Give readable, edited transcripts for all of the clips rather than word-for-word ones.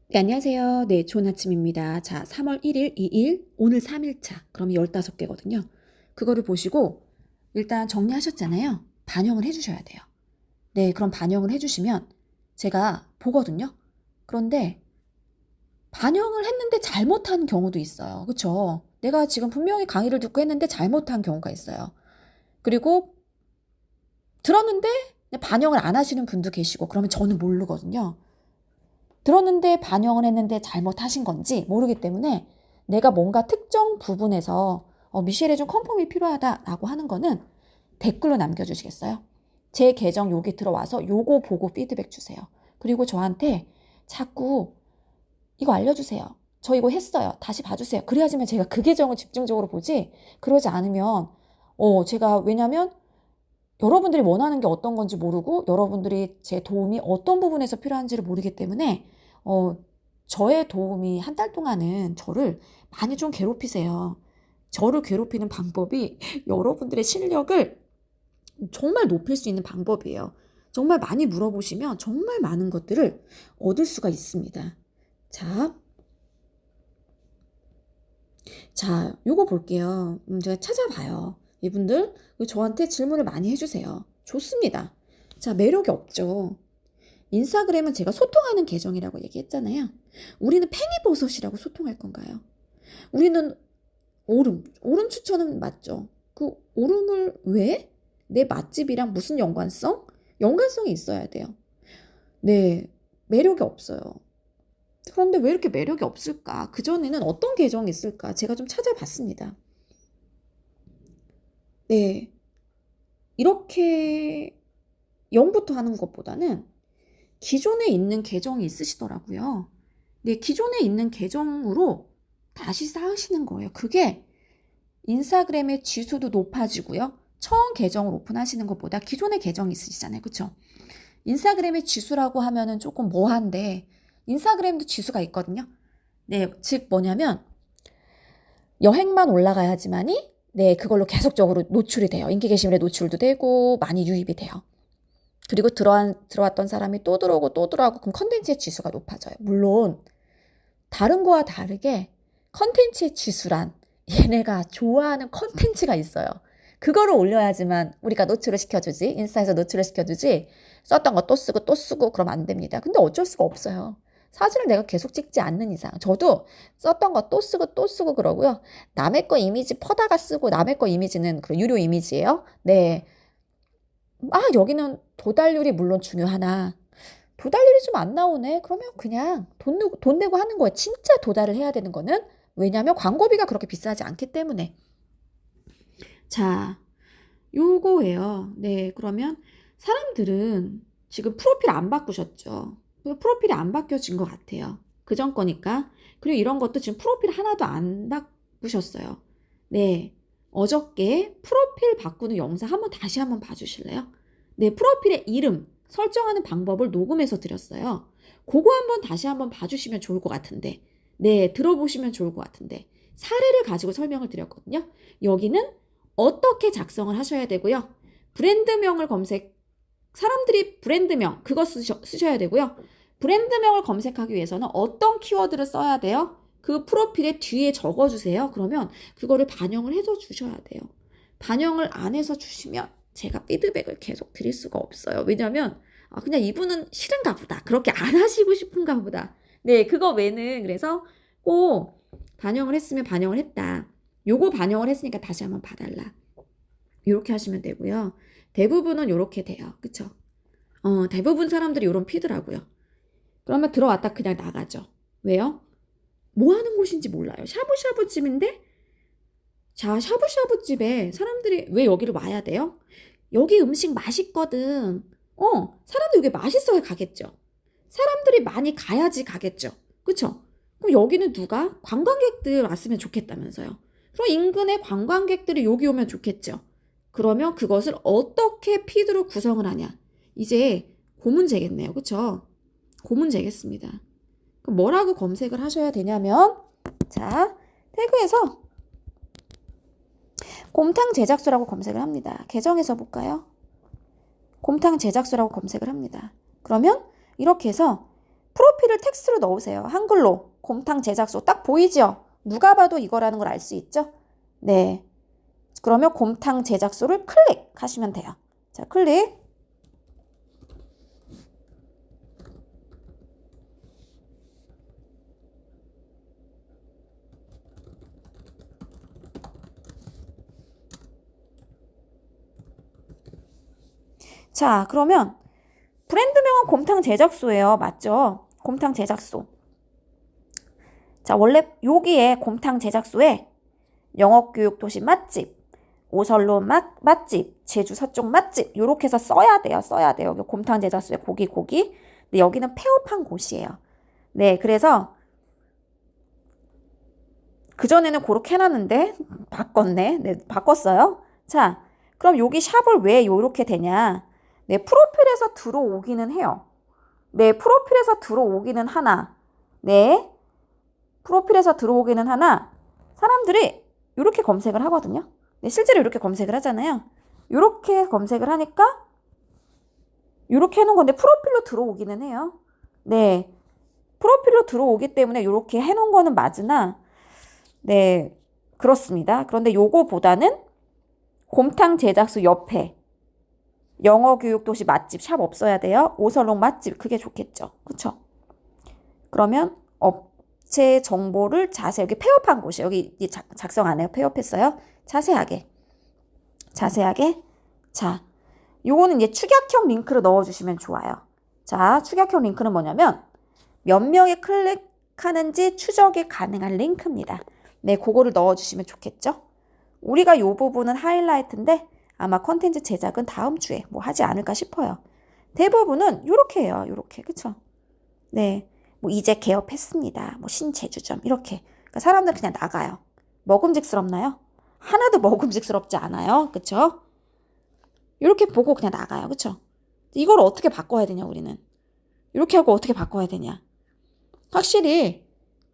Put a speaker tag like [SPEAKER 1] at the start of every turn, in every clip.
[SPEAKER 1] 네, 안녕하세요. 네, 좋은 아침입니다. 자, 3월 1일, 2일, 오늘 3일차. 그럼 15개거든요. 그거를 보시고 일단 정리하셨잖아요. 반영을 해주셔야 돼요. 네, 그럼 반영을 해주시면 제가 보거든요. 그런데 반영을 했는데 잘못한 경우도 있어요. 그쵸? 내가 지금 분명히 강의를 듣고 했는데 잘못한 경우가 있어요. 그리고 들었는데 반영을 안 하시는 분도 계시고 그러면 저는 모르거든요. 들었는데 반영을 했는데 잘못하신 건지 모르기 때문에 내가 뭔가 특정 부분에서 미셸에 좀 컨펌이 필요하다라고 하는 거는 댓글로 남겨주시겠어요? 제 계정 여기 들어와서 요거 보고 피드백 주세요. 그리고 저한테 자꾸 이거 알려주세요. 저 이거 했어요. 다시 봐주세요. 그래야지만 제가 그 계정을 집중적으로 보지, 그러지 않으면 제가, 왜냐면 여러분들이 원하는 게 어떤 건지 모르고 여러분들이 제 도움이 어떤 부분에서 필요한지를 모르기 때문에 어, 저의 도움이 한 달 동안은 저를 많이 좀 괴롭히세요. 저를 괴롭히는 방법이 여러분들의 실력을 정말 높일 수 있는 방법이에요. 정말 많이 물어보시면 정말 많은 것들을 얻을 수가 있습니다. 자, 요거 볼게요. 제가 찾아봐요. 이분들 저한테 질문을 많이 해주세요. 좋습니다. 자, 매력이 없죠. 인스타그램은 제가 소통하는 계정이라고 얘기했잖아요. 우리는 팽이버섯이라고 소통할 건가요? 우리는 오름 추천은 맞죠. 그 오름을 왜? 내 맛집이랑 무슨 연관성? 연관성이 있어야 돼요. 네, 매력이 없어요. 그런데 왜 이렇게 매력이 없을까? 그전에는 어떤 계정이 있을까? 제가 좀 찾아봤습니다. 네, 이렇게 0부터 하는 것보다는 기존에 있는 계정이 있으시더라고요. 네, 기존에 있는 계정으로 다시 쌓으시는 거예요. 그게 인스타그램의 지수도 높아지고요. 처음 계정을 오픈하시는 것보다 기존의 계정이 있으시잖아요. 그쵸? 인스타그램의 지수라고 하면은 조금 뭐한데, 인스타그램도 지수가 있거든요. 네, 즉 뭐냐면 여행만 올라가야지만이 네, 그걸로 계속적으로 노출이 돼요. 인기 게시물에 노출도 되고 많이 유입이 돼요. 그리고 들어왔던 사람이 또 들어오고 또 들어오고 그럼 컨텐츠의 지수가 높아져요. 물론 다른 거와 다르게 컨텐츠의 지수란 얘네가 좋아하는 컨텐츠가 있어요. 그거를 올려야지만 우리가 노출을 시켜주지, 인스타에서 노출을 시켜주지, 썼던 거 또 쓰고 또 쓰고 그러면 안 됩니다. 근데 어쩔 수가 없어요. 사진을 내가 계속 찍지 않는 이상 저도 썼던 거 또 쓰고 또 쓰고 그러고요. 남의 거 이미지 퍼다가 쓰고, 남의 거 이미지는 그 유료 이미지예요. 네. 여기는 도달률이 물론 중요하나 도달률이 좀 안 나오네. 그러면 그냥 돈 내고 하는 거예요. 진짜 도달을 해야 되는 거는, 왜냐하면 광고비가 그렇게 비싸지 않기 때문에. 자, 요거예요. 네, 그러면 사람들은 지금 프로필 안 바꾸셨죠? 프로필이 안 바뀌어진 것 같아요. 그전 거니까. 그리고 이런 것도 지금 프로필 하나도 안 바꾸셨어요. 네, 어저께 프로필 바꾸는 영상 다시 한번 봐주실래요? 네, 프로필의 이름 설정하는 방법을 녹음해서 드렸어요. 그거 한번 다시 한번 봐주시면 좋을 것 같은데, 네, 들어보시면 좋을 것 같은데, 사례를 가지고 설명을 드렸거든요. 여기는 어떻게 작성을 하셔야 되고요. 브랜드명을 사람들이 브랜드명, 그거 쓰셔야 되고요. 브랜드명을 검색하기 위해서는 어떤 키워드를 써야 돼요? 그 프로필에 뒤에 적어주세요. 그러면 그거를 반영을 해서 주셔야 돼요. 반영을 안 해서 주시면 제가 피드백을 계속 드릴 수가 없어요. 왜냐면 그냥 이분은 싫은가 보다. 그렇게 안 하시고 싶은가 보다. 네, 그거 외는 그래서 꼭 반영을 했으면 반영을 했다. 요거 반영을 했으니까 다시 한번 봐달라. 이렇게 하시면 되고요. 대부분은 이렇게 돼요. 그쵸? 대부분 사람들이 이런 피더라고요. 그러면 들어왔다 그냥 나가죠. 왜요? 뭐 하는 곳인지 몰라요. 샤브샤브집인데, 자, 샤브샤브집에 사람들이 왜 여기를 와야 돼요? 여기 음식 맛있거든. 사람들이 여기 맛있어야 가겠죠. 사람들이 많이 가야지 가겠죠. 그쵸? 그럼 여기는 누가? 관광객들 왔으면 좋겠다면서요. 그럼 인근의 관광객들이 여기 오면 좋겠죠. 그러면 그것을 어떻게 피드로 구성을 하냐? 이제 그 문제겠네요. 그쵸? 그 문제겠습니다. 그럼 뭐라고 검색을 하셔야 되냐면, 자, 태그에서 곰탕 제작소라고 검색을 합니다. 계정에서 볼까요? 곰탕 제작소라고 검색을 합니다. 그러면 이렇게 해서 프로필을 텍스트로 넣으세요. 한글로. 곰탕 제작소. 딱 보이죠? 누가 봐도 이거라는 걸 알 수 있죠? 네. 그러면 곰탕 제작소를 클릭하시면 돼요. 자, 클릭. 자, 그러면 브랜드명은 곰탕 제작소예요. 맞죠? 곰탕 제작소. 자, 원래 여기에 곰탕 제작소에 영업교육 도시 맛집, 오설로 맛집, 제주 서쪽 맛집 요렇게 해서 써야 돼요. 여기 곰탕 제작소에 고기. 근데 여기는 폐업한 곳이에요. 네, 그래서 그전에는 그렇게 해놨는데 바꿨네. 네, 바꿨어요. 자, 그럼 여기 샵을 왜 요렇게 되냐? 네, 프로필에서 들어오기는 해요. 네, 프로필에서 들어오기는 하나. 네, 프로필에서 들어오기는 하나. 사람들이 이렇게 검색을 하거든요. 네, 실제로 이렇게 검색을 하잖아요. 이렇게 검색을 하니까 이렇게 해놓은 건데 프로필로 들어오기는 해요. 네, 프로필로 들어오기 때문에 이렇게 해놓은 거는 맞으나 네, 그렇습니다. 그런데 요거보다는 곰탕 제작소 옆에 영어교육도시 맛집 샵 없어야 돼요. 오설록 맛집 그게 좋겠죠. 그쵸? 그러면 업체 정보를 자세히 여기 폐업한 곳이 여기 작성 안 해요. 폐업했어요. 자세하게. 자, 요거는 이제 축약형 링크를 넣어주시면 좋아요. 자, 축약형 링크는 뭐냐면 몇 명이 클릭하는지 추적이 가능한 링크입니다. 네, 그거를 넣어주시면 좋겠죠. 우리가 요 부분은 하이라이트인데 아마 컨텐츠 제작은 다음 주에 뭐 하지 않을까 싶어요. 대부분은 요렇게 해요. 요렇게. 그쵸? 네. 뭐 이제 개업했습니다. 뭐 신제주점 이렇게. 그러니까 사람들 그냥 나가요. 먹음직스럽나요? 하나도 먹음직스럽지 않아요. 그쵸? 이렇게 보고 그냥 나가요. 그쵸? 이걸 어떻게 바꿔야 되냐 우리는. 이렇게 하고 어떻게 바꿔야 되냐. 확실히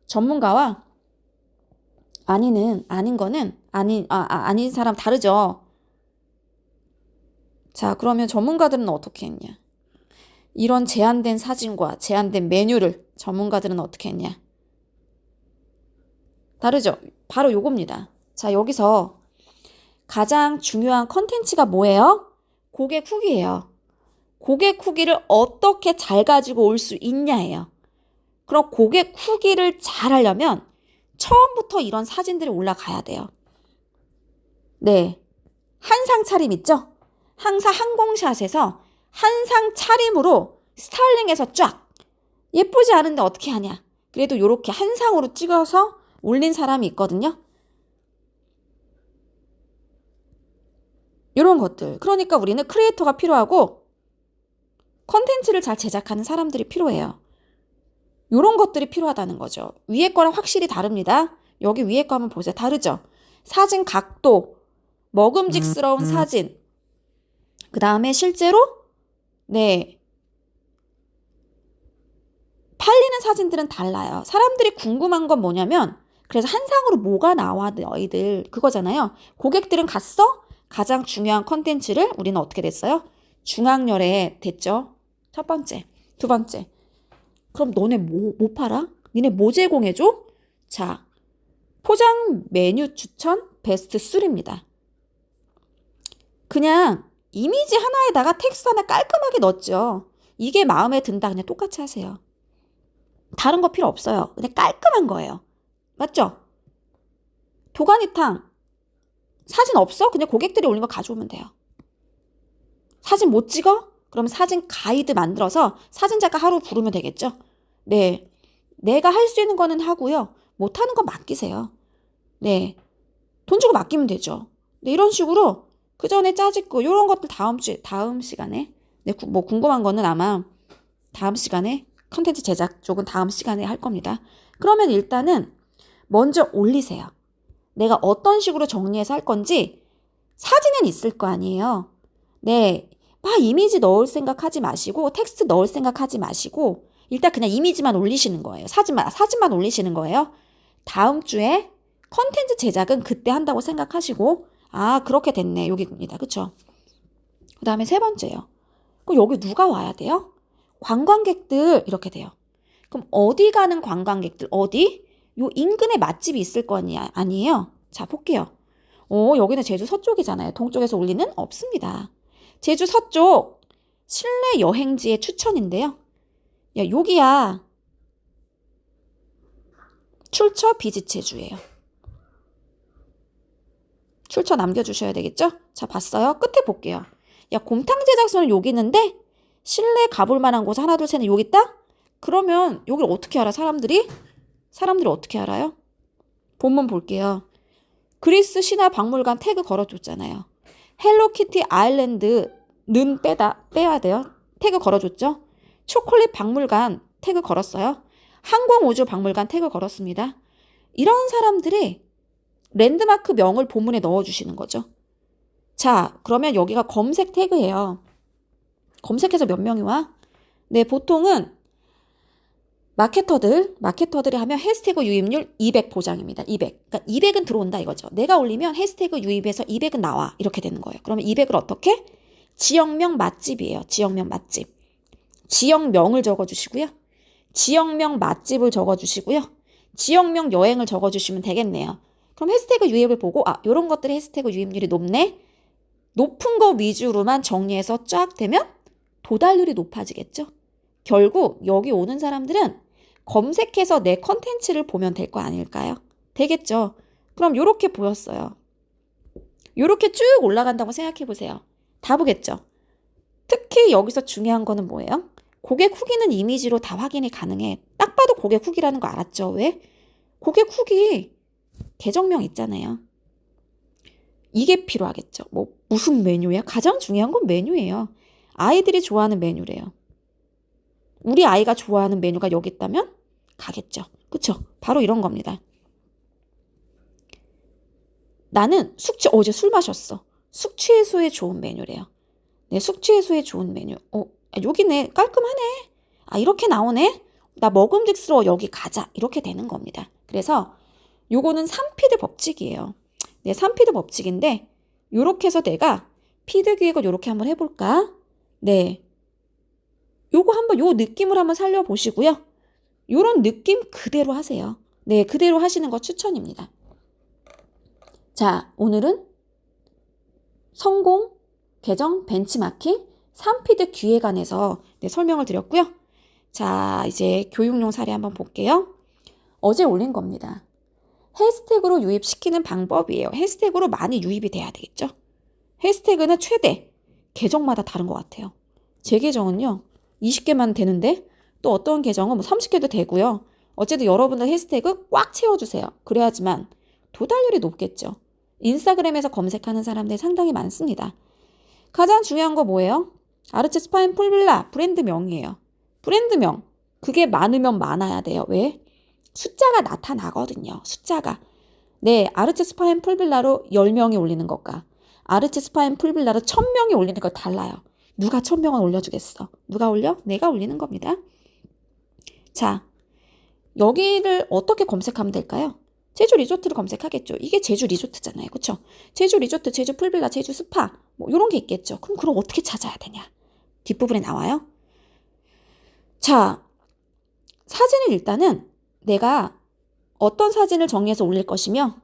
[SPEAKER 1] 전문가와 아닌 사람 다르죠. 자, 그러면 전문가들은 어떻게 했냐? 이런 제한된 사진과 제한된 메뉴를 전문가들은 어떻게 했냐? 다르죠? 바로 요겁니다. 자, 여기서 가장 중요한 컨텐츠가 뭐예요? 고객 후기예요. 고객 후기를 어떻게 잘 가지고 올 수 있냐예요. 그럼 고객 후기를 잘 하려면 처음부터 이런 사진들이 올라가야 돼요. 네. 한상 차림 있죠? 항상 항공샷에서 한상 차림으로 스타일링해서 쫙. 예쁘지 않은데 어떻게 하냐? 그래도 이렇게 한상으로 찍어서 올린 사람이 있거든요. 이런 것들. 그러니까 우리는 크리에이터가 필요하고 컨텐츠를 잘 제작하는 사람들이 필요해요. 이런 것들이 필요하다는 거죠. 위에 거랑 확실히 다릅니다. 여기 위에 거 한번 보세요. 다르죠? 사진 각도, 먹음직스러운 사진. 그 다음에 실제로 네 팔리는 사진들은 달라요. 사람들이 궁금한 건 뭐냐면 그래서 한상으로 뭐가 나와 너희들 그거잖아요. 고객들은 갔어? 가장 중요한 컨텐츠를 우리는 어떻게 됐어요? 중앙열에 됐죠. 첫 번째. 두 번째. 그럼 너네 뭐 팔아? 니네 뭐 제공해줘? 자, 포장 메뉴 추천 베스트 3입니다. 그냥 이미지 하나에다가 텍스트 하나 깔끔하게 넣었죠. 이게 마음에 든다. 그냥 똑같이 하세요. 다른 거 필요 없어요. 그냥 깔끔한 거예요. 맞죠? 도가니탕 사진 없어? 그냥 고객들이 올린 거 가져오면 돼요. 사진 못 찍어? 그럼 사진 가이드 만들어서 사진작가 하루 부르면 되겠죠? 네. 내가 할 수 있는 거는 하고요. 못하는 건 맡기세요. 네. 돈 주고 맡기면 되죠. 네, 이런 식으로 그 전에 짜짓고 이런 것들 다음 시간에 네, 뭐 궁금한 거는 아마 다음 시간에 컨텐츠 제작 쪽은 다음 시간에 할 겁니다. 그러면 일단은 먼저 올리세요. 내가 어떤 식으로 정리해서 할 건지 사진은 있을 거 아니에요. 네, 막 이미지 넣을 생각하지 마시고 텍스트 넣을 생각하지 마시고 일단 그냥 이미지만 올리시는 거예요. 사진만 올리시는 거예요. 다음 주에 컨텐츠 제작은 그때 한다고 생각하시고 아 그렇게 됐네 여기입니다. 그쵸? 그 다음에 세 번째요. 그럼 여기 누가 와야 돼요? 관광객들 이렇게 돼요. 그럼 어디 가는 관광객들, 어디? 요 인근에 맛집이 있을 거 아니에요? 자, 볼게요. 여기는 제주 서쪽이잖아요. 동쪽에서 올 리는 없습니다. 제주 서쪽 실내 여행지의 추천인데요. 야, 여기야. 출처 비지 제주예요. 출처 남겨주셔야 되겠죠? 자, 봤어요? 끝에 볼게요. 야, 곰탕 제작소는 여기 있는데 실내 가볼 만한 곳 하나, 둘, 셋은 여기 있다? 그러면 여기를 어떻게 알아, 사람들이? 사람들이 어떻게 알아요? 본문 볼게요. 그리스 신화 박물관 태그 걸어줬잖아요. 헬로키티 아일랜드는 빼야 돼요. 태그 걸어줬죠? 초콜릿 박물관 태그 걸었어요. 항공우주 박물관 태그 걸었습니다. 이런 사람들이 랜드마크 명을 본문에 넣어주시는 거죠. 자, 그러면 여기가 검색 태그예요. 검색해서 몇 명이 와? 네, 보통은 마케터들이 하면 해시태그 유입률 200 보장입니다. 200. 그러니까 200은 들어온다 이거죠. 내가 올리면 해시태그 유입해서 200은 나와. 이렇게 되는 거예요. 그러면 200을 어떻게? 지역명 맛집이에요. 지역명 맛집. 지역명을 적어주시고요. 지역명 맛집을 적어주시고요. 지역명 여행을 적어주시면 되겠네요. 그럼 해시태그 유입을 보고 이런 것들이 해시태그 유입률이 높네. 높은 거 위주로만 정리해서 쫙 되면 도달률이 높아지겠죠. 결국 여기 오는 사람들은 검색해서 내 컨텐츠를 보면 될 거 아닐까요? 되겠죠. 그럼 요렇게 보였어요. 요렇게 쭉 올라간다고 생각해 보세요. 다 보겠죠. 특히 여기서 중요한 거는 뭐예요? 고객 후기는 이미지로 다 확인이 가능해. 딱 봐도 고객 후기라는 거 알았죠? 왜? 고객 후기 계정명 있잖아요. 이게 필요하겠죠. 뭐 무슨 메뉴야? 가장 중요한 건 메뉴예요. 아이들이 좋아하는 메뉴래요. 우리 아이가 좋아하는 메뉴가 여기 있다면 가겠죠. 그쵸? 바로 이런 겁니다. 나는 어제 술 마셨어. 숙취 해소에 좋은 메뉴래요. 네, 숙취 해소에 좋은 메뉴. 여기네. 깔끔하네. 이렇게 나오네. 나 먹음직스러워. 여기 가자. 이렇게 되는 겁니다. 그래서 요거는 3피드 법칙이에요. 네, 3피드 법칙인데 요렇게 해서 내가 피드 기획을 요렇게 한번 해볼까? 네. 요거 한번 요 느낌을 한번 살려보시고요. 요런 느낌 그대로 하세요. 네, 그대로 하시는 거 추천입니다. 자, 오늘은 성공, 계정, 벤치마킹, 3피드 기획에 관해서 설명을 드렸고요. 자, 이제 교육용 사례 한번 볼게요. 어제 올린 겁니다. 해시태그로 유입시키는 방법이에요. 해시태그로 많이 유입이 돼야 되겠죠. 해시태그는 최대 계정마다 다른 것 같아요. 제 계정은요 20개만 되는데 또 어떤 계정은 30개도 되고요. 어쨌든 여러분들 해시태그 꽉 채워주세요. 그래야지만 도달률이 높겠죠. 인스타그램에서 검색하는 사람들이 상당히 많습니다. 가장 중요한 거 뭐예요? 아르체 스파인 풀빌라 브랜드명이에요. 브랜드명 그게 많으면 많아야 돼요. 왜? 숫자가 나타나거든요. 숫자가. 네, 아르체 스파인 풀빌라로 10명이 올리는 것과 아르체 스파인 풀빌라로 1000명이 올리는 거 달라요. 누가 1000명을 올려주겠어? 누가 올려? 내가 올리는 겁니다. 자, 여기를 어떻게 검색하면 될까요? 제주 리조트를 검색하겠죠. 이게 제주 리조트잖아요. 그렇죠? 제주 리조트, 제주 풀빌라, 제주 스파 뭐 이런 게 있겠죠. 그럼 어떻게 찾아야 되냐? 뒷부분에 나와요. 자, 사진을 일단은 내가 어떤 사진을 정리해서 올릴 것이며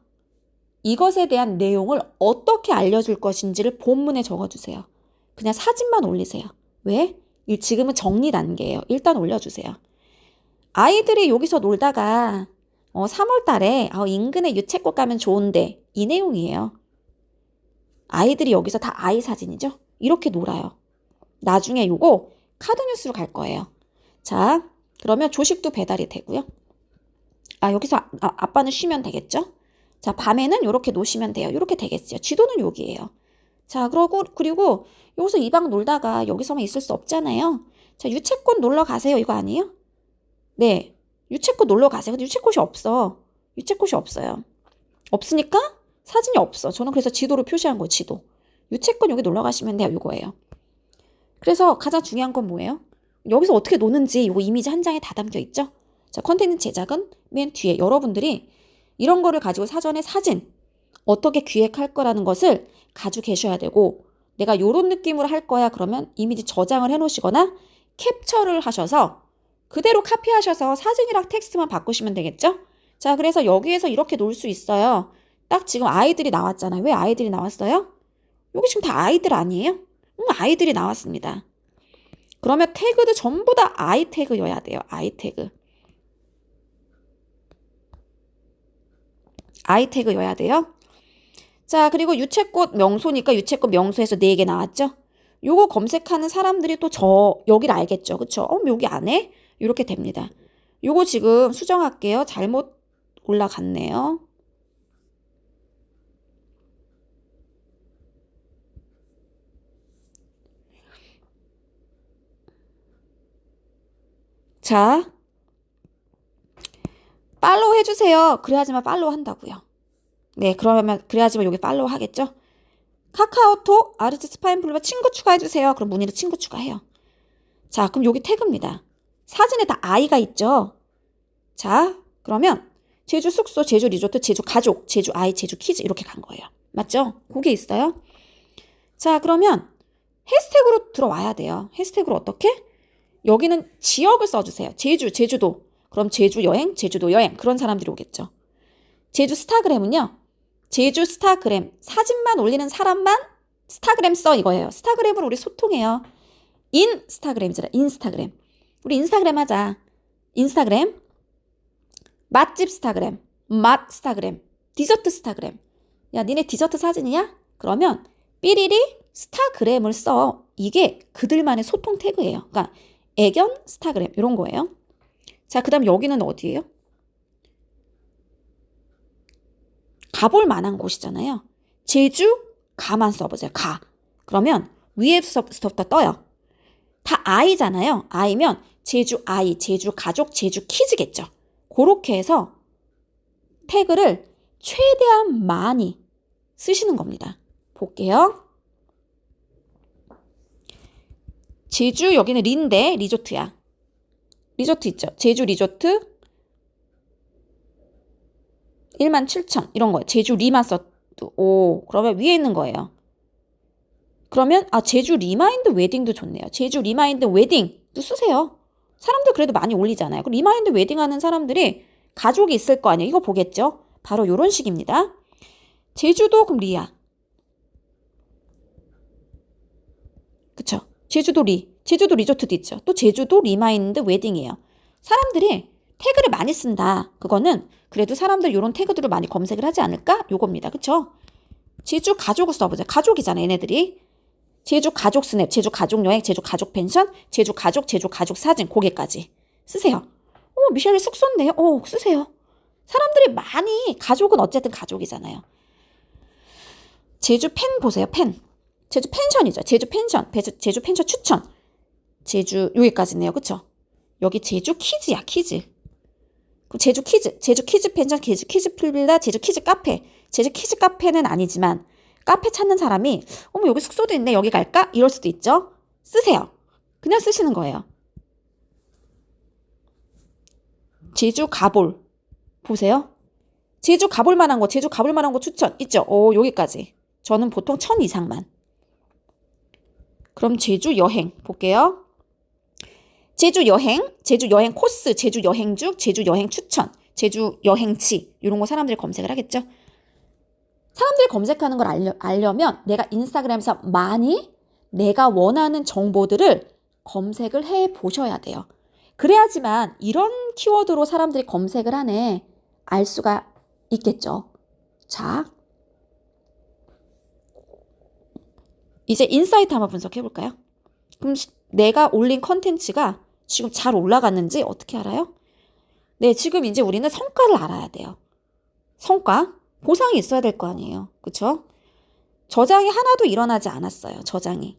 [SPEAKER 1] 이것에 대한 내용을 어떻게 알려줄 것인지를 본문에 적어주세요. 그냥 사진만 올리세요. 왜? 지금은 정리 단계예요. 일단 올려주세요. 아이들이 여기서 놀다가 3월 달에 인근에 유채꽃 가면 좋은데 이 내용이에요. 아이들이 여기서 다 아이 사진이죠. 이렇게 놀아요. 나중에 요거 카드뉴스로 갈 거예요. 자, 그러면 조식도 배달이 되고요. 여기서 아빠는 쉬면 되겠죠? 자, 밤에는 이렇게 노시면 돼요. 이렇게 되겠어요. 지도는 여기예요. 자, 그리고 여기서 2박 놀다가 여기서만 있을 수 없잖아요. 자, 유채꽃 놀러 가세요. 이거 아니에요? 네. 유채꽃 놀러 가세요. 근데 유채꽃이 없어. 유채꽃이 없어요. 없으니까 사진이 없어. 저는 그래서 지도로 표시한 거예요. 지도. 유채꽃 여기 놀러 가시면 돼요. 이거예요. 그래서 가장 중요한 건 뭐예요? 여기서 어떻게 노는지 이거 이미지 한 장에 다 담겨 있죠? 자, 컨텐츠 제작은 맨 뒤에 여러분들이 이런 거를 가지고 사전에 사진 어떻게 기획할 거라는 것을 가지고 계셔야 되고 내가 요런 느낌으로 할 거야 그러면 이미지 저장을 해 놓으시거나 캡처를 하셔서 그대로 카피하셔서 사진이랑 텍스트만 바꾸시면 되겠죠? 자, 그래서 여기에서 이렇게 놓을 수 있어요. 딱 지금 아이들이 나왔잖아요. 왜 아이들이 나왔어요? 여기 지금 다 아이들 아니에요? 아이들이 나왔습니다. 그러면 태그도 전부 다 아이 태그여야 돼요. 아이 태그. 아이 태그여야 돼요. 자, 그리고 유채꽃 명소니까 유채꽃 명소에서 4개 나왔죠? 요거 검색하는 사람들이 또 여기를 알겠죠? 그쵸? 여기 안에 이렇게 됩니다. 요거 지금 수정할게요. 잘못 올라갔네요. 자, 팔로우 해주세요. 그래야지만 팔로우 한다고요. 네, 그러면 그래야지만 여기 팔로우 하겠죠? 카카오톡 아르츠 스파인 블루바 친구 추가해주세요. 그럼 문의로 친구 추가해요. 자, 그럼 여기 태그입니다. 사진에 다 아이가 있죠? 자, 그러면 제주 숙소, 제주 리조트, 제주 가족, 제주 아이, 제주 키즈 이렇게 간 거예요. 맞죠? 그게 있어요. 자, 그러면 해시태그로 들어와야 돼요. 해시태그로 어떻게? 여기는 지역을 써주세요. 제주, 제주도. 그럼 제주 여행, 제주도 여행 그런 사람들이 오겠죠. 제주 스타그램은요. 제주 스타그램 사진만 올리는 사람만 스타그램 써 이거예요. 스타그램으로 우리 소통해요. 인스타그램이잖아. 인스타그램. 우리 인스타그램 하자. 인스타그램. 맛집 스타그램. 맛 스타그램. 디저트 스타그램. 야, 니네 디저트 사진이야? 그러면 삐리리 스타그램을 써. 이게 그들만의 소통 태그예요. 그러니까 애견 스타그램 이런 거예요. 자, 그 다음 여기는 어디예요? 가볼 만한 곳이잖아요. 제주 가만 써보세요. 가. 그러면 위에서부터 떠요. 다 아이잖아요. 아이면 제주 아이, 제주 가족, 제주 키즈겠죠. 그렇게 해서 태그를 최대한 많이 쓰시는 겁니다. 볼게요. 제주 여기는 리인데 리조트야. 리조트 있죠. 제주 리조트 17,000 이런 거예요. 제주 리만 써도 그러면 위에 있는 거예요. 그러면 제주 리마인드 웨딩도 좋네요. 제주 리마인드 웨딩도 쓰세요. 사람들 그래도 많이 올리잖아요. 그 리마인드 웨딩 하는 사람들이 가족이 있을 거 아니에요. 이거 보겠죠? 바로 이런 식입니다. 제주도 그럼 리야. 그쵸? 제주도 리조트도 있죠. 또 제주도 리마인드 웨딩이에요. 사람들이 태그를 많이 쓴다. 그거는 그래도 사람들 이런 태그들을 많이 검색을 하지 않을까? 요겁니다. 그쵸? 제주 가족을 써보자. 가족이잖아, 얘네들이. 제주 가족 스냅, 제주 가족 여행, 제주 가족 펜션, 제주 가족 사진, 고개까지 쓰세요. 미셸이 숙소인데, 쓰세요. 사람들이 많이, 가족은 어쨌든 가족이잖아요. 제주 펜 보세요, 펜. 제주 펜션이죠. 제주 펜션, 제주 펜션 추천. 제주, 여기까지네요. 그쵸? 여기 제주 키즈야, 키즈. 제주 키즈 펜션, 제주 키즈 풀빌라, 제주 키즈 카페. 제주 키즈 카페는 아니지만, 카페 찾는 사람이 여기 숙소도 있네 여기 갈까? 이럴 수도 있죠. 쓰세요. 그냥 쓰시는 거예요. 제주 가볼 보세요. 제주 가볼 만한 거 추천 있죠. 여기까지. 저는 보통 1000 이상만. 그럼 제주 여행 볼게요. 제주 여행 코스, 제주 여행 중, 제주 여행 추천, 제주 여행지 이런 거 사람들이 검색을 하겠죠. 사람들이 검색하는 걸 알려면 내가 인스타그램에서 많이 내가 원하는 정보들을 검색을 해 보셔야 돼요. 그래야지만 이런 키워드로 사람들이 검색을 하네 알 수가 있겠죠. 자, 이제 인사이트 한번 분석해 볼까요? 그럼 내가 올린 컨텐츠가 지금 잘 올라갔는지 어떻게 알아요? 네, 지금 이제 우리는 성과를 알아야 돼요. 성과. 보상이 있어야 될 거 아니에요. 그쵸? 저장이 하나도 일어나지 않았어요. 저장이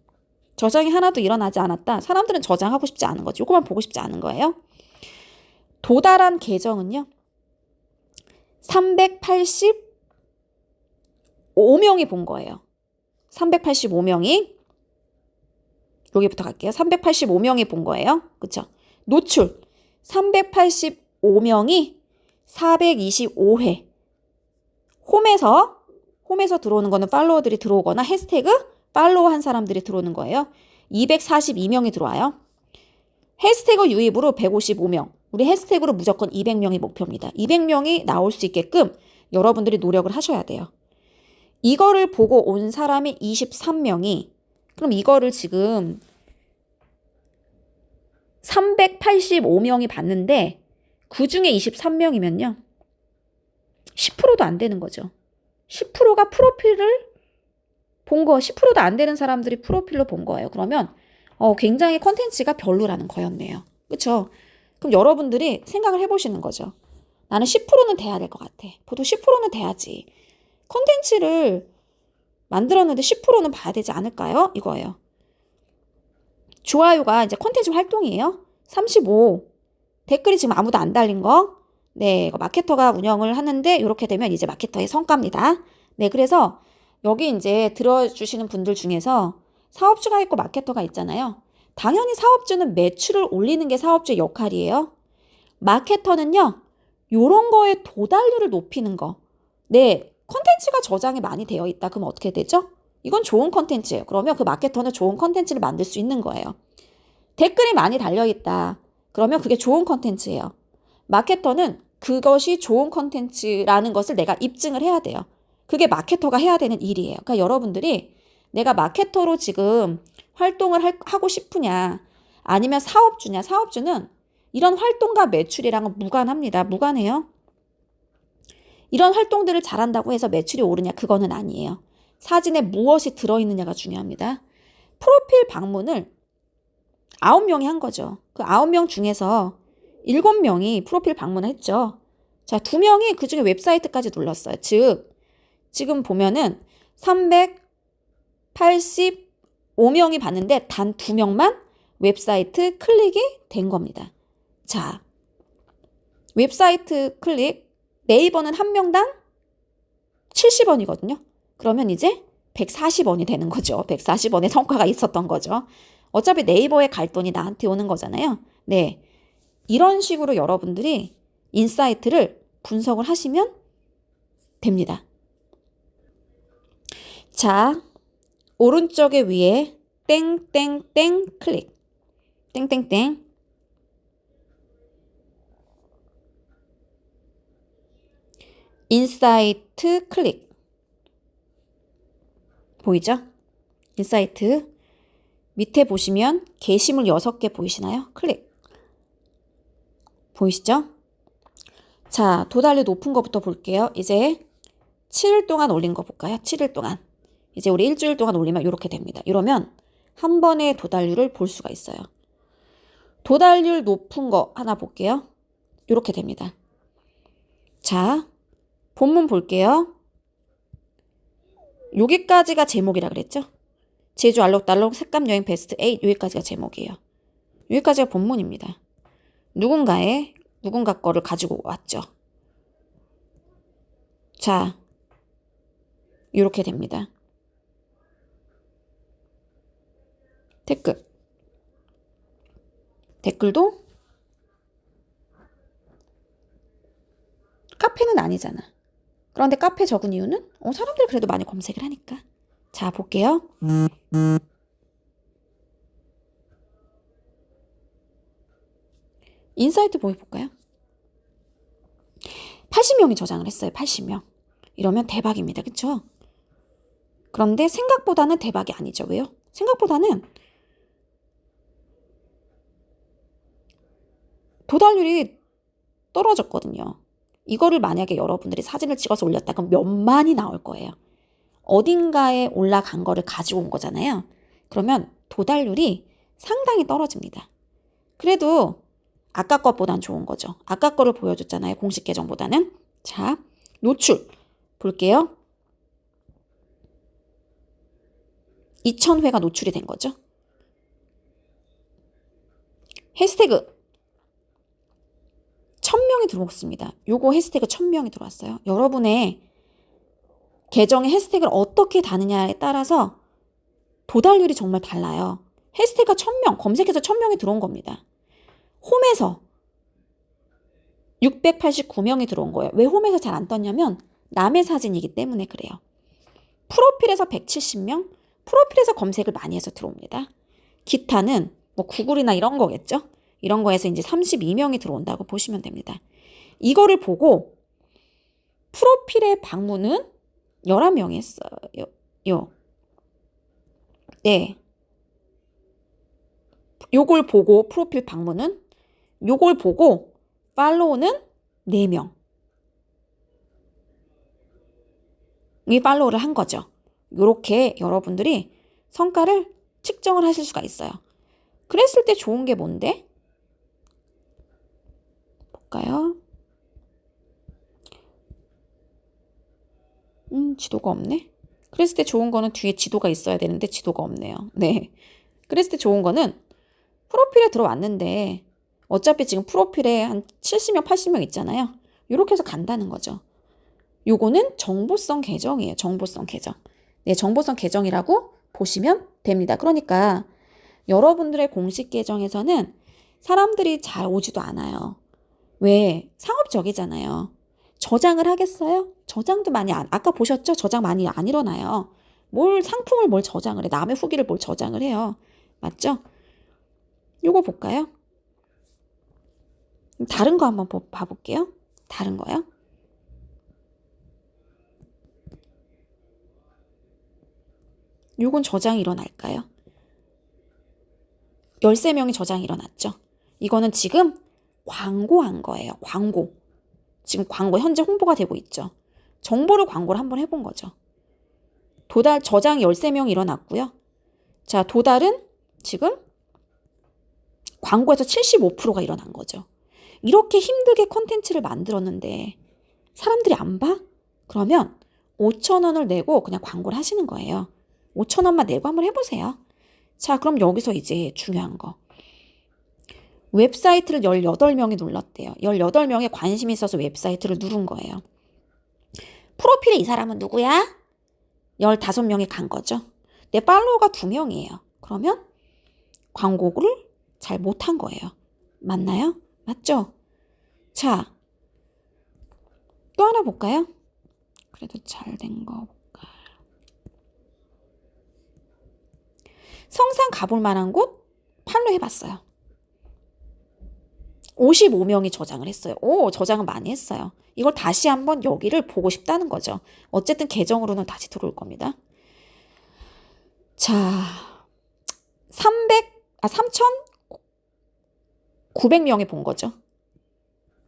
[SPEAKER 1] 하나도 일어나지 않았다. 사람들은 저장하고 싶지 않은 거지. 요거만 보고 싶지 않은 거예요. 도달한 계정은요. 385명이 본 거예요. 385명이 여기부터 갈게요. 385명이 본 거예요. 그쵸? 노출 385명이 425회 홈에서 들어오는 거는 팔로워들이 들어오거나 해시태그 팔로우 한 사람들이 들어오는 거예요. 242명이 들어와요. 해시태그 유입으로 155명. 우리 해시태그로 무조건 200명이 목표입니다. 200명이 나올 수 있게끔 여러분들이 노력을 하셔야 돼요. 이거를 보고 온 사람이 23명이, 그럼 이거를 지금 385명이 봤는데 그 중에 23명이면요. 10%도 안 되는 거죠. 10%가 프로필을 본 거, 10%도 안 되는 사람들이 프로필로 본 거예요. 그러면 굉장히 컨텐츠가 별로라는 거였네요. 그렇죠? 그럼 여러분들이 생각을 해보시는 거죠. 나는 10%는 돼야 될 것 같아. 보통 10%는 돼야지. 컨텐츠를 만들었는데 10%는 봐야 되지 않을까요? 이거예요. 좋아요가 이제 컨텐츠 활동이에요. 35. 댓글이 지금 아무도 안 달린 거. 네, 이거 마케터가 운영을 하는데 이렇게 되면 이제 마케터의 성과입니다. 네, 그래서 여기 이제 들어주시는 분들 중에서 사업주가 있고 마케터가 있잖아요. 당연히 사업주는 매출을 올리는 게 사업주의 역할이에요. 마케터는요, 요런 거에 도달률을 높이는 거. 네, 컨텐츠가 저장이 많이 되어 있다. 그럼 어떻게 되죠? 이건 좋은 컨텐츠예요. 그러면 그 마케터는 좋은 컨텐츠를 만들 수 있는 거예요. 댓글이 많이 달려있다. 그러면 그게 좋은 컨텐츠예요. 마케터는 그것이 좋은 컨텐츠라는 것을 내가 입증을 해야 돼요. 그게 마케터가 해야 되는 일이에요. 그러니까 여러분들이 내가 마케터로 지금 활동을 하고 싶으냐, 아니면 사업주냐. 사업주는 이런 활동과 매출이랑은 무관합니다. 무관해요. 이런 활동들을 잘한다고 해서 매출이 오르냐, 그거는 아니에요. 사진에 무엇이 들어있느냐가 중요합니다. 프로필 방문을 9명이 한 거죠. 그 9명 중에서 7명이 프로필 방문을 했죠. 자, 2명이 그중에 웹사이트까지 눌렀어요. 즉, 지금 보면은 385명이 봤는데 단 2명만 웹사이트 클릭이 된 겁니다. 자, 웹사이트 클릭, 네이버는 한 명당 70원이거든요. 그러면 이제 140원이 되는 거죠. 140원의 성과가 있었던 거죠. 어차피 네이버에 갈 돈이 나한테 오는 거잖아요. 네, 이런 식으로 여러분들이 인사이트를 분석을 하시면 됩니다. 자, 오른쪽에 위에 땡땡땡 클릭. 땡땡땡. 인사이트 클릭. 보이죠? 인사이트. 밑에 보시면 게시물 6개 보이시나요? 클릭. 보이시죠? 자, 도달률 높은 거부터 볼게요. 이제 7일 동안 올린 거 볼까요? 7일 동안. 이제 우리 일주일 동안 올리면 이렇게 됩니다. 이러면 한 번에 도달률을 볼 수가 있어요. 도달률 높은 거 하나 볼게요. 이렇게 됩니다. 자, 본문 볼게요. 여기까지가 제목이라 그랬죠? 제주 알록달록 색감 여행 베스트 8, 여기까지가 제목이에요. 여기까지가 본문입니다. 누군가 거를 가지고 왔죠. 자, 이렇게 됩니다. 댓글도 카페는 아니잖아. 그런데 카페 적은 이유는 사람들이 그래도 많이 검색을 하니까. 자, 볼게요. 인사이트 보여볼까요? 80명이 저장을 했어요. 80명. 이러면 대박입니다. 그쵸? 그런데 생각보다는 대박이 아니죠. 왜요? 생각보다는 도달률이 떨어졌거든요. 이거를 만약에 여러분들이 사진을 찍어서 올렸다 그럼 몇만이 나올 거예요. 어딘가에 올라간 거를 가지고 온 거잖아요. 그러면 도달률이 상당히 떨어집니다. 그래도 아까 것보단 좋은 거죠. 아까 거를 보여줬잖아요. 공식 계정보다는. 자, 노출 볼게요. 2000회가 노출이 된 거죠. 해시태그 1000명이 들어왔습니다. 요거 해시태그 1000명이 들어왔어요. 여러분의 계정에 해시태그를 어떻게 다느냐에 따라서 도달률이 정말 달라요. 해시태그가 1000명, 검색해서 1000명이 들어온 겁니다. 홈에서 689명이 들어온 거예요. 왜 홈에서 잘 안 떴냐면 남의 사진이기 때문에 그래요. 프로필에서 170명, 프로필에서 검색을 많이 해서 들어옵니다. 기타는 뭐 구글이나 이런 거겠죠. 이런 거에서 이제 32명이 들어온다고 보시면 됩니다. 이거를 보고 프로필의 방문은 11명이 했어요. 네. 요걸 보고 프로필 방문은, 요걸 보고 팔로우는 4명. 이 팔로우를 한 거죠. 요렇게 여러분들이 성과를 측정을 하실 수가 있어요. 그랬을 때 좋은 게 뭔데? 볼까요? 지도가 없네. 그랬을 때 좋은 거는 뒤에 지도가 있어야 되는데 지도가 없네요. 네. 그랬을 때 좋은 거는 프로필에 들어왔는데 어차피 지금 프로필에 한 70명, 80명 있잖아요. 이렇게 해서 간다는 거죠. 요거는 정보성 계정이에요. 정보성 계정. 네, 정보성 계정이라고 보시면 됩니다. 그러니까 여러분들의 공식 계정에서는 사람들이 잘 오지도 않아요. 왜? 상업적이잖아요. 저장을 하겠어요? 저장도 많이 아까 보셨죠? 저장 많이 안 일어나요. 상품을 뭘 저장을 해? 남의 후기를 뭘 저장을 해요? 맞죠? 요거 볼까요? 다른 거 한번 봐볼게요. 다른 거요. 요건 저장이 일어날까요? 13명이 저장이 일어났죠. 이거는 지금 광고한 거예요. 광고. 지금 광고 현재 홍보가 되고 있죠. 정보를 광고를 한번 해본 거죠. 도달 저장 13명이 일어났고요. 자, 도달은 지금 광고에서 75%가 일어난 거죠. 이렇게 힘들게 콘텐츠를 만들었는데 사람들이 안 봐? 그러면 5,000원을 내고 그냥 광고를 하시는 거예요. 5,000원만 내고 한번 해보세요. 자, 그럼 여기서 이제 중요한 거. 웹사이트를 18명이 눌렀대요. 18명에 관심이 있어서 웹사이트를 누른 거예요. 프로필에 이 사람은 누구야? 15명이 간 거죠. 내 팔로워가 2명이에요. 그러면 광고를 잘 못한 거예요. 맞나요? 맞죠? 자, 또 하나 볼까요? 그래도 잘 된 거 볼까? 성산 가볼 만한 곳 팔로 해봤어요. 55명이 저장을 했어요. 오, 저장은 많이 했어요. 이걸 다시 한번 여기를 보고 싶다는 거죠. 어쨌든 계정으로는 다시 들어올 겁니다. 자, 3,900명이 본 거죠.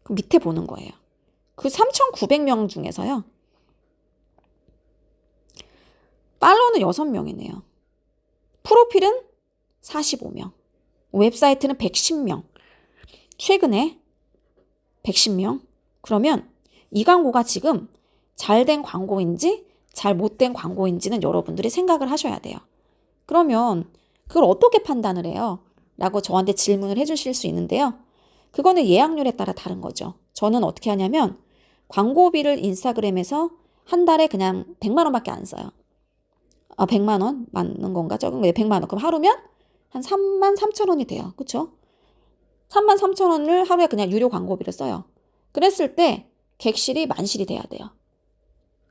[SPEAKER 1] 그 밑에 보는 거예요. 그 3,900명 중에서요. 팔로우는 6명이네요. 프로필은 45명. 웹사이트는 110명. 최근에 110명. 그러면 이 광고가 지금 잘된 광고인지 잘 못된 광고인지는 여러분들이 생각을 하셔야 돼요. 그러면 그걸 어떻게 판단을 해요? 라고 저한테 질문을 해주실 수 있는데요. 그거는 예약률에 따라 다른 거죠. 저는 어떻게 하냐면 광고비를 인스타그램에서 한 달에 그냥 100만 원밖에 안 써요. 100만 원 맞는 건가? 적은 거예요. 100만 원. 그럼 하루면 한 33,000원이 돼요. 그쵸? 33,000원을 하루에 그냥 유료 광고비를 써요. 그랬을 때 객실이 만실이 돼야 돼요.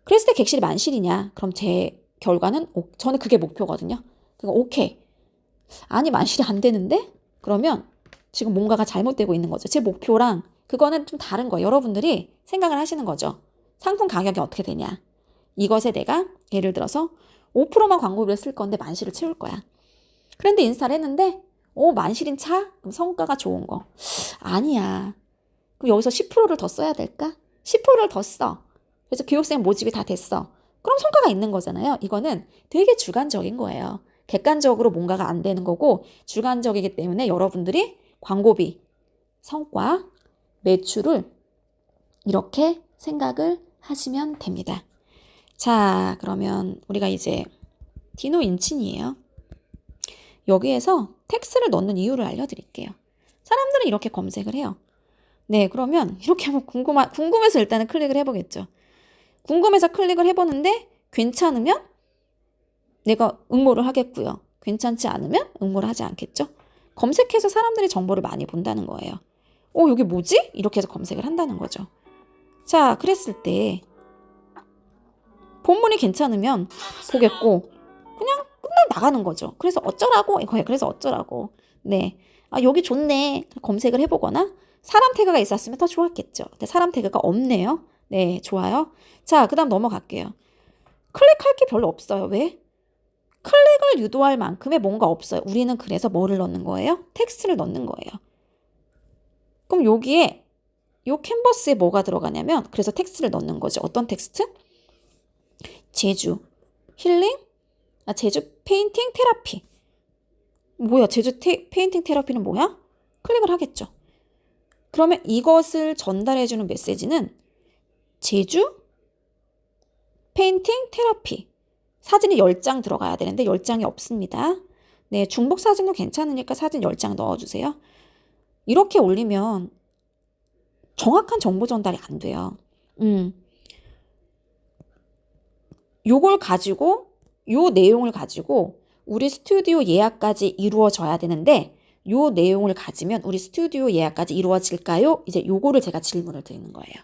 [SPEAKER 1] 그랬을 때 객실이 만실이냐? 그럼 제 결과는 저는 그게 목표거든요. 그러니까 오케이. 아니 만실이 안 되는데? 그러면 지금 뭔가가 잘못되고 있는 거죠. 제 목표랑 그거는 좀 다른 거예요. 여러분들이 생각을 하시는 거죠. 상품 가격이 어떻게 되냐? 이것에 내가 예를 들어서 5%만 광고비를 쓸 건데 만실을 채울 거야. 그런데 인스타를 했는데 만실인 차? 그럼 성과가 좋은 거. 아니야. 그럼 여기서 10%를 더 써야 될까? 10%를 더 써. 그래서 교육생 모집이 다 됐어. 그럼 성과가 있는 거잖아요. 이거는 되게 주관적인 거예요. 객관적으로 뭔가가 안 되는 거고 주관적이기 때문에 여러분들이 광고비, 성과, 매출을 이렇게 생각을 하시면 됩니다. 자, 그러면 우리가 이제 디노 인친이에요. 여기에서 텍스트를 넣는 이유를 알려드릴게요. 사람들은 이렇게 검색을 해요. 네, 그러면 이렇게 한번 궁금해서 일단은 클릭을 해보겠죠. 궁금해서 클릭을 해보는데 괜찮으면 내가 응모를 하겠고요. 괜찮지 않으면 응모를 하지 않겠죠. 검색해서 사람들이 정보를 많이 본다는 거예요. 여기 뭐지? 이렇게 해서 검색을 한다는 거죠. 자, 그랬을 때 본문이 괜찮으면 보겠고 그냥 끝나 나가는 거죠. 그래서 어쩌라고 이거예요. 그래서 어쩌라고. 네, 아, 여기 좋네. 검색을 해보거나 사람 태그가 있었으면 더 좋았겠죠. 근데 사람 태그가 없네요. 네, 좋아요. 자, 그 다음 넘어갈게요. 클릭할 게 별로 없어요. 왜? 클릭을 유도할 만큼의 뭔가 없어요. 우리는 그래서 뭐를 넣는 거예요? 텍스트를 넣는 거예요. 그럼 여기에 요 캔버스에 뭐가 들어가냐면 그래서 텍스트를 넣는 거죠. 어떤 텍스트? 제주 힐링? 제주 페인팅 테라피. 뭐야? 제주 페인팅 테라피는 뭐야? 클릭을 하겠죠. 그러면 이것을 전달해주는 메시지는 제주 페인팅 테라피. 사진이 10장 들어가야 되는데 10장이 없습니다. 네, 중복 사진도 괜찮으니까 사진 10장 넣어주세요. 이렇게 올리면 정확한 정보 전달이 안 돼요. 요걸 가지고 요 내용을 가지고 우리 스튜디오 예약까지 이루어져야 되는데 요 내용을 가지면 우리 스튜디오 예약까지 이루어질까요? 이제 요거를 제가 질문을 드리는 거예요.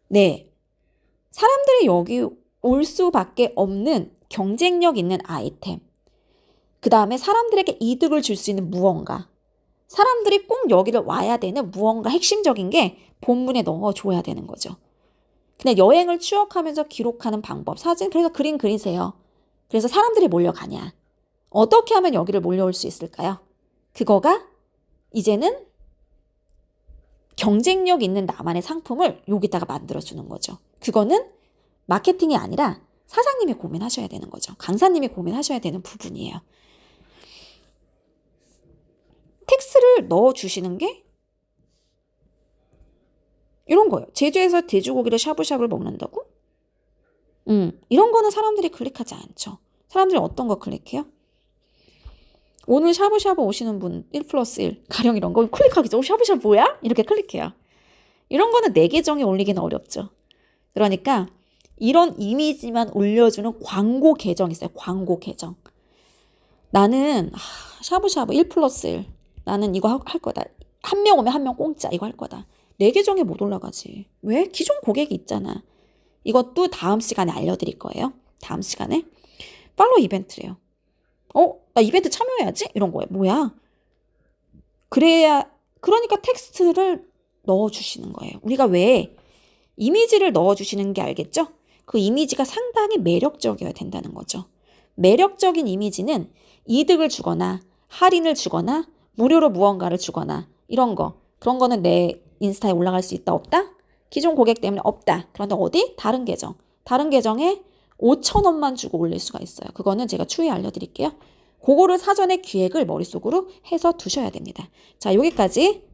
[SPEAKER 1] 네. 사람들이 여기 올 수밖에 없는 경쟁력 있는 아이템. 그 다음에 사람들에게 이득을 줄 수 있는 무언가. 사람들이 꼭 여기를 와야 되는 무언가 핵심적인 게 본문에 넣어줘야 되는 거죠. 그냥 여행을 추억하면서 기록하는 방법. 사진, 그래서 그림 그리세요. 그래서 사람들이 몰려가냐. 어떻게 하면 여기를 몰려올 수 있을까요? 그거가 이제는 경쟁력 있는 나만의 상품을 여기다가 만들어주는 거죠. 그거는 마케팅이 아니라 사장님이 고민하셔야 되는 거죠. 강사님이 고민하셔야 되는 부분이에요. 텍스트를 넣어주시는 게 이런 거예요. 제주에서 돼지고기를 샤브샤브를 먹는다고? 이런 거는 사람들이 클릭하지 않죠. 사람들이 어떤 거 클릭해요? 오늘 샤브샤브 오시는 분 1+1 가령 이런 거 클릭하기죠. 샤브샤브 뭐야? 이렇게 클릭해요. 이런 거는 내 계정에 올리기는 어렵죠. 그러니까 이런 이미지만 올려주는 광고 계정 있어요. 광고 계정. 나는 샤브샤브 1+1 나는 이거 할 거다. 한 명 오면 한 명 공짜 이거 할 거다. 내 계정에 못 올라가지. 왜? 기존 고객이 있잖아. 이것도 다음 시간에 알려드릴 거예요. 다음 시간에. 팔로우 이벤트래요. 나 이벤트 참여해야지? 이런 거예요. 뭐야? 그러니까 텍스트를 넣어주시는 거예요. 우리가 왜 이미지를 넣어주시는 게 알겠죠? 그 이미지가 상당히 매력적이어야 된다는 거죠. 매력적인 이미지는 이득을 주거나 할인을 주거나 무료로 무언가를 주거나 이런 거. 그런 거는 내 인스타에 올라갈 수 있다 없다? 기존 고객 때문에 없다. 그런데 어디? 다른 계정. 다른 계정에 5,000원만 주고 올릴 수가 있어요. 그거는 제가 추후에 알려드릴게요. 그거를 사전에 기획을 머릿속으로 해서 두셔야 됩니다. 자, 여기까지